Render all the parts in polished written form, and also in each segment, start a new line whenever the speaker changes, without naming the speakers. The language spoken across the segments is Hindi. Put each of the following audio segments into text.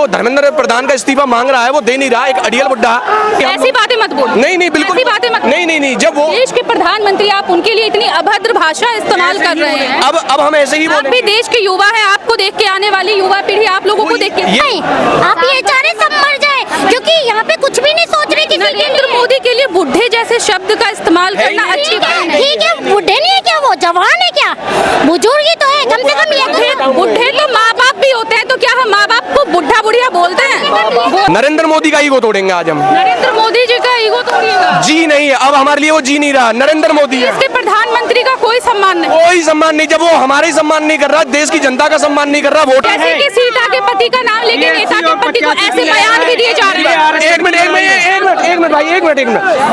धर्मेंद्र प्रधान का इस्तीफा मांग रहा है वो दे नहीं रहा, एक अड़ियल बुड्ढा।
ऐसी बातें मत बोलो।
नहीं बिल्कुल
ऐसी बातें मत।
नहीं जब वो
देश के प्रधानमंत्री आप उनके लिए इतनी अभद्र भाषा इस्तेमाल कर रहे हैं।
अब हम ऐसे ही
आप भी देश के युवा है, आपको देख के आने वाली युवा पीढ़ी आप लोगों को देख के
आप ये चाह रहे सब मर जाए, क्योंकि यहाँ पे कुछ भी नहीं सोच रहे।
नरेंद्र मोदी के लिए बुढ़े जैसे शब्द का इस्तेमाल करना अच्छी बात है।
ठीक है, बुढ़े नहीं है क्या, वो जवान है क्या, बुजुर्ग ही तो है, कम से कम ये
बुढ़े तो माँ बाप भी होते हैं, तो क्या हम माँ बाप को बुढ़ा बुढ़िया बोलते हैं?
नरेंद्र मोदी का ईगो तोड़ेंगे आज हम।
नरेंद्र मोदी जी का ईगो तोड़िएगा।
जी नहीं, अब हमारे लिए वो जी नहीं रहा, नरेंद्र मोदी है।
इसके प्रधानमंत्री का कोई सम्मान नहीं,
कोई सम्मान नहीं। जब वो हमारे ही सम्मान नहीं कर रहा, देश की जनता का सम्मान नहीं कर रहा, वोट
जैसे कि सीता के पति का नाम लेके नेता के पति को ऐसे बयान भी दिए जा रहे हैं।
एक मिनट भाई,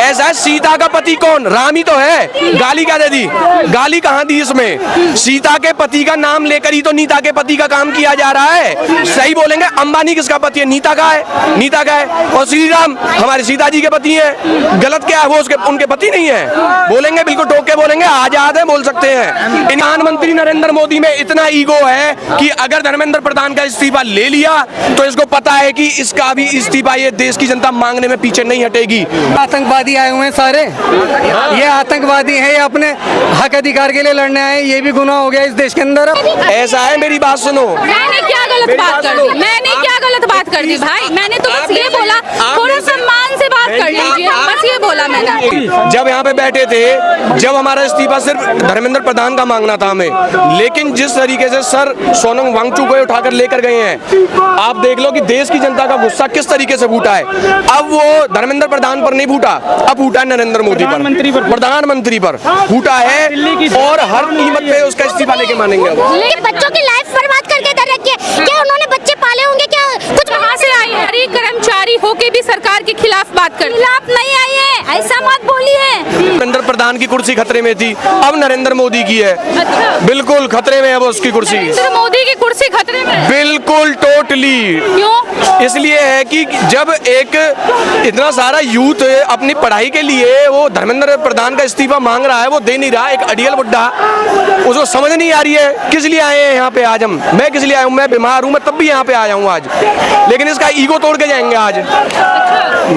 ऐसा है, सीता का पति कौन? राम ही तो है। गाली क्या दे दी? गाली कहाँ दी इसमें? सीता के पति का नाम लेकर ही तो नीता के पति का काम किया जा रहा है। सही बोलेंगे, अंबानी किसका पति है? नीता का है, नीता का है। और श्री राम हमारे सीता जी के पति हैं। गलत क्या है? वो उनके पति नहीं है? बोलेंगे, बिल्कुल टोक के बोलेंगे, आजाद है, बोल सकते हैं। प्रधानमंत्री नरेंद्र मोदी में इतना ईगो है कि अगर धर्मेंद्र प्रधान का इस्तीफा ले लिया तो इसको पता है कि इसका भी इस्तीफा ये देश की जनता मांगने में पीछे नहीं हटेगी।
आतंकवादी आए हुए हैं सारे, ये आतंकवादी है, ये अपने हक अधिकार के लिए लड़ने आए, ये भी गुनाह हो गया इस देश के अंदर।
ऐसा है, मेरी बात सुनो।
मैंने क्या गलत बात कर दी? मैंने क्या गलत बात कर दी भाई? मैंने तो बस ये बोला थोड़ा सम्मान से बात कर लीजिए, बस ये बोला मैंने।
जब यहाँ पे बैठे थे, जब हमारा इस्तीफा सिर्फ धर्मेंद्र प्रधान का मांगना था हमें, लेकिन जिस तरीके से सर सोनम वांगचुक को उठाकर लेकर गए हैं, आप देख लो कि देश की जनता का गुस्सा किस तरीके से फूटा है। अब वो धर्मेंद्र प्रधान पर नहीं फूटा, अब फूटा है नरेंद्र मोदी पर, प्रधानमंत्री पर फूटा है, और हर कीमत पे उसका इस्तीफा लेके मानेंगे।
बच्चों की लाइफ बर्बाद करके दे रखी है। क्या उन्होंने बच्चे पाले होंगे? क्या कुछ
कहाँ से आई है? हरी कर्मचारी होके भी सरकार के खिलाफ बात कर,
खिलाफ नहीं आई है, ऐसा मत बोलिए।
नरेंद्र प्रधान की कुर्सी खतरे में थी, अब नरेंद्र मोदी की है।
अच्छा,
बिल्कुल खतरे में है वो उसकी कुर्सी।
नरेंद्र मोदी की कुर्सी खतरे में है?
बिल्कुल टोटली।
क्यों?
इसलिए है कि जब एक इतना सारा यूथ अपनी पढ़ाई के लिए वो धर्मेंद्र प्रधान का इस्तीफा मांग रहा है, वो दे नहीं रहा, एक अड़ियल बुड्ढा, उसको समझ नहीं आ रही है किस लिए आए हैं यहाँ पे आज हम। मैं किस लिए आया हूँ? मैं बीमार हूँ, मैं तब भी यहाँ पे आया हूँ आज, लेकिन इसका ईगो तोड़ के जाएंगे आज।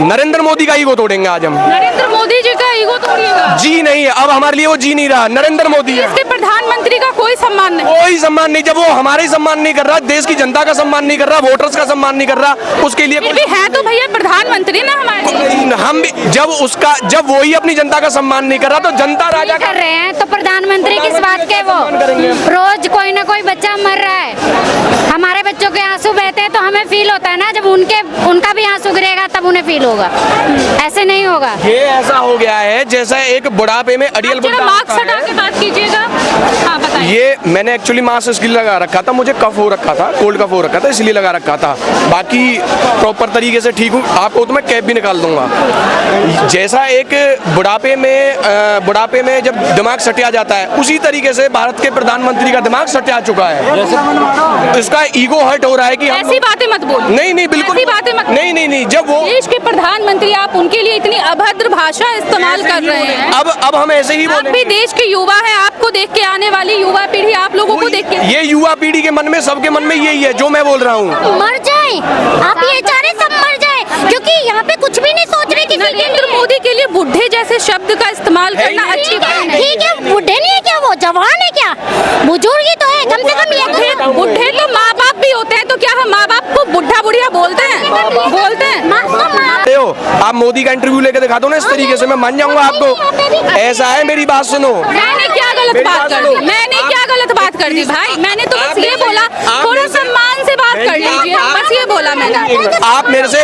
नरेंद्र मोदी का ईगो तोड़ेंगे आज हम।
नरेंद्र मोदी जी का ईगो तोड़िएगा।
जी नहीं, अब हमारे लिए वो जी नहीं रहा, नरेंद्र मोदी है।
इसके प्रधानमंत्री का कोई सम्मान नहीं,
कोई सम्मान नहीं। जब वो हमारे ही सम्मान नहीं कर रहा, देश की जनता का सम्मान नहीं कर रहा, वोटर्स का सम्मान नहीं कर रहा, उसके लिए
फिर भी है तो भैया प्रधानमंत्री ना हमारे।
हम भी जब वो ही अपनी जनता का सम्मान नहीं कर रहा, तो जनता राजा
कर रहे हैं, तो प्रधानमंत्री किस बात के? वो रोज कोई ना कोई बच्चा मर रहा है, हमारे बच्चों के आंसू बहते हैं तो हमें फील होता है ना, जब उनका भी आंसू गिरेगा तब उन्हें फील होगा, ऐसे नहीं होगा।
ये ऐसा हो गया है जैसा एक बुढ़ापे में अड़ियल बुड्ढा
मास्क हटा के बात कीजिएगा। हाँ बताइए।
ये मैंने एक्चुअली मास्क इसलिए लगा रखा था, मुझे कफ हो रखा था, कोल्ड कफ हो रखा था, इसलिए लगा रखा था। बाकी प्रॉपर तरीके से ठीक हूँ, आपको तो मैं कैब भी निकाल दूंगा। जैसा एक बुढ़ापे में जब दिमाग सटिया जाता है, उसी तरीके से भारत के प्रधानमंत्री का दिमाग सटिया चुका है। इसका ईगो हर्ट हो रहा है कि
ऐसी बातें मत बोलो।
नहीं बिल्कुल
ऐसी बातें मत।
नहीं जब वो
देश के प्रधानमंत्री आप उनके लिए इतनी अभद्र भाषा इस्तेमाल कर रहे हैं।
अब हम ऐसे ही
आप भी देश के युवा है, आपको देख के आने वाली युवा पीढ़ी आप लोगों को देख के,
ये युवा पीढ़ी के मन में, सबके मन में यही है जो मैं बोल रहा हूँ।
मर जाए, आप ये चाह रहे सब मर जाए, क्योंकि यहाँ पे कुछ भी नहीं सोच रहे।
नरेंद्र मोदी के लिए बुढ़े जैसे शब्द का इस्तेमाल करना अच्छी बात है।
ठीक है, बुढ़े नहीं है क्या, वो जवान है क्या, बुजुर्ग ही तो है, कम से कम ये
बुढ़े तो माँ बाप भी होते हैं, तो क्या हम माँ बाप को बुढ़ा बुढ़िया बोलते हैं?
आप मोदी का इंटरव्यू लेके दिखा दो ना इस तरीके से, मैं मान जाऊंगा आपको। ऐसा है, मेरी बात सुनो।
मैंने क्या गलत बात कर दी? मैंने क्या गलत बात कर दी भाई? मैंने तो बस ये बोला थोड़ा सम्मान से बात कर लीजिए, बस ये बोला मैंने।
आप मेरे से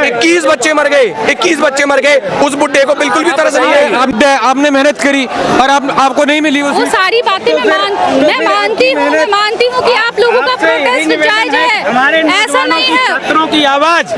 21 बच्चे मर गए, 21 बच्चे मर गए, उस बुड्ढे को बिल्कुल भी तरस नहीं है।
आपने मेहनत करी और आपको नहीं मिली
वो सारी बातें मैं मानती हूँ कि आप लोगों का प्रोटेस्ट जायज है, ऐसा नहीं है।
छात्रों की आवाज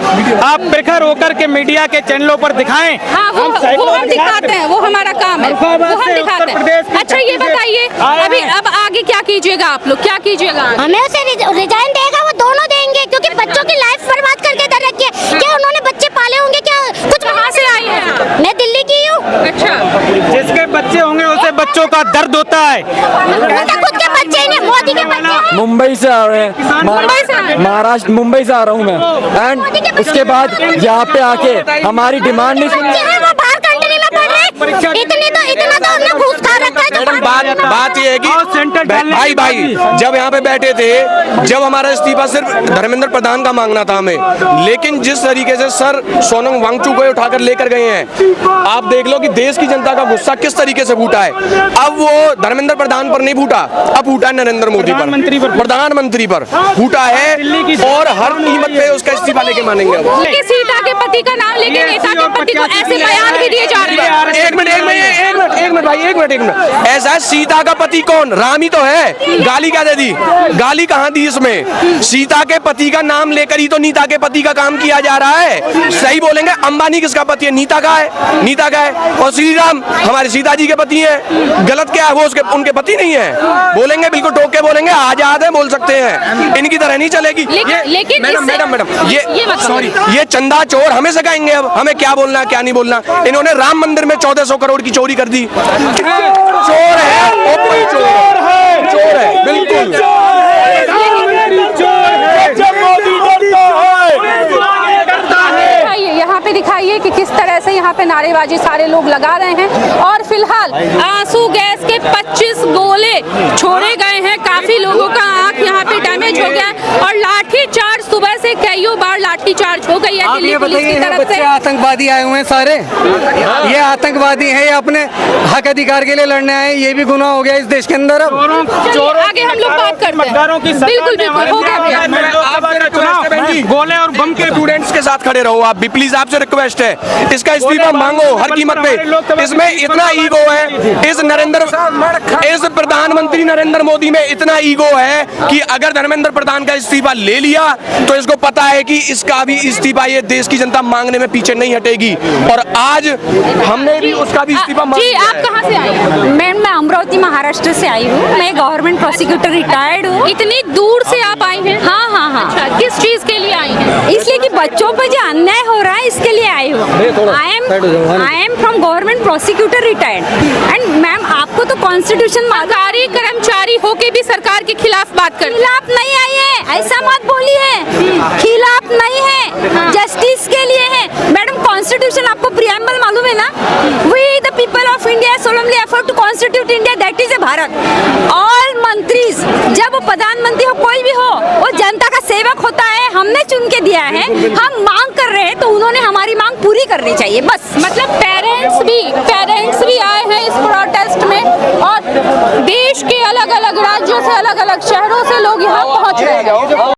आप प्रखर होकर के मीडिया के चैनलों पर दिखाएं।
हाँ, वो हम दिखाते हैं, वो हमारा काम है, वो हम दिखाते हैं। अच्छा ये बताइए, अभी अब आगे क्या कीजिएगा आप लोग, क्या कीजिएगा?
हमें उसे रिजाइन देगा, वो दोनों देंगे, क्योंकि बच्चों की लाइफ बर्बाद करके दे रखी है। क्या उन्होंने बच्चे पाले होंगे? क्या कुछ
कहाँ से आई है?
मैं दिल्ली की हूँ।
अच्छा,
जिसके बच्चे होंगे उसे बच्चों का दर्द होता है।
खुद के बच्चे नहीं, मोदी के बच्चे।
मुंबई से आ रहे हैं।
मुंबई से आए।
महाराष्ट्र मुंबई से आ रहा हूँ मैं। एंड उसके बाद यहाँ पे आके हमारी डिमांड नहीं सुनी।
वो बाहर कंट्री में पढ़ रहे इतना तो हमने घूस खा रखा है।
मैडम बात ये है कि भाई जब यहाँ पे बैठे थे, जब हमारा इस्तीफा सिर्फ धर्मेंद्र प्रधान का मांगना था हमें, लेकिन जिस तरीके से सर सोनम वांगचुक को उठाकर लेकर गए हैं, आप देख लो कि देश की जनता का गुस्सा किस तरीके से फूटा है। अब वो धर्मेंद्र प्रधान पर नहीं फूटा, अब फूटा है नरेंद्र मोदी पर, प्रधानमंत्री पर फूटा है, और हर कीमत पे उसका इस्तीफा लेके मानेंगे।
कि सीता के पति का नाम लेके नेता के पति को ऐसे बयान भी दिए जा रहे हैं।
एक मिनट भाई, ऐसा है, सीता का पति कौन? राम ही तो है। गाली क्या दे दी? गाली कहाँ दी इसमें? सीता के पति का नाम लेकर ही तो नीता के पति का काम किया जा रहा है। सही बोलेंगे, अंबानी किसका पति है? नीता का है, नीता का है। और श्री राम हमारे सीता जी के पति हैं। गलत क्या है? वो उनके पति नहीं है। बोलेंगे, बिल्कुल टोक के बोलेंगे, आजाद है, बोल सकते हैं। इनकी तरह नहीं चलेगी।
लेकिन
मैडम ये चंदा चोर हमें सिखाएंगे अब हमें क्या बोलना क्या नहीं बोलना। इन्होंने राम मंदिर में 1400 करोड़ की चोरी कर दी। चोर है, ओपन चोर है, बिल्कुल।
यहाँ पे दिखाइए कि किस तरह से यहाँ पे नारेबाजी सारे लोग लगा रहे हैं। और फिलहाल आंसू गैस के 25 गोले छोड़े गए हैं। काफी लोगों का आंख यहाँ पे डैमेज हो गया है। और लाठी चार्ज सुबह से कईयों बार लाठी चार्ज हो गई है
आप
दिल्ली
ये
पुलिस
बताइए,
की तरफ
बच्चे
से।
आतंकवादी आए हुए हैं सारे। ये आतंकवादी हैं, ये अपने हक अधिकार के लिए लड़ने आए। ये भी गुनाह हो गया इस देश के अंदर। अब
आगे हम लोग बात करते हैं। बिल्कुल हो गया।
गोले और बम के स्टूडेंट्स के साथ खड़े रहो आप भी, प्लीज आपसे रिक्वेस्ट है। इसका इस्तीफा मांगो हर कीमत पे। इसमें इतना ईगो है, इस प्रधानमंत्री नरेंद्र मोदी में इतना ईगो है कि अगर धर्मेंद्र प्रधान का इस्तीफा ले लिया तो इसको पता है कि इसका भी इस्तीफा ये देश की जनता मांगने में पीछे नहीं हटेगी। और आज हमने भी उसका भी इस्तीफा मांग
जी,
लिया
आप
है।
कहाँ से आई हैं?
मैं अमरावती महाराष्ट्र से आई हूँ। मैं गवर्नमेंट प्रोसिक्यूटर रिटायर्ड हूँ।
इतनी दूर से आप आई हैं?
हाँ हाँ हाँ।
अच्छा, किस चीज के लिए आई हैं?
इसलिए कि बच्चों पर जो अन्याय हो रहा है इसके लिए आई हूँ। I am from government prosecutor retired. And ma'am आपको तो कॉन्स्टिट्यूशन
सरकारी कर्मचारी होके भी सरकार के खिलाफ बात कर
खिलाफ नहीं आई है, ऐसा मत बोलिए। खिलाफ नहीं है, जस्टिस के लिए है। मैडम कॉन्स्टिट्यूशन आपको प्रियम्बल मालूम है ना? We the people of India solemnly effort to constitute India, that is a Bharat. All मंत्रीज, जब वो प्रधानमंत्री हो कोई भी हो, वो जनता का सेवक होता है। हमने चुन के दिया है, हम मांग कर रहे हैं तो उन्होंने हमारी मांग पूरी करनी चाहिए बस।
मतलब पेरेंट्स भी आए हैं इस प्रोटेस्ट में, और देश के अलग अलग राज्यों से अलग अलग शहरों से लोग यहाँ पहुँच रहे हैं।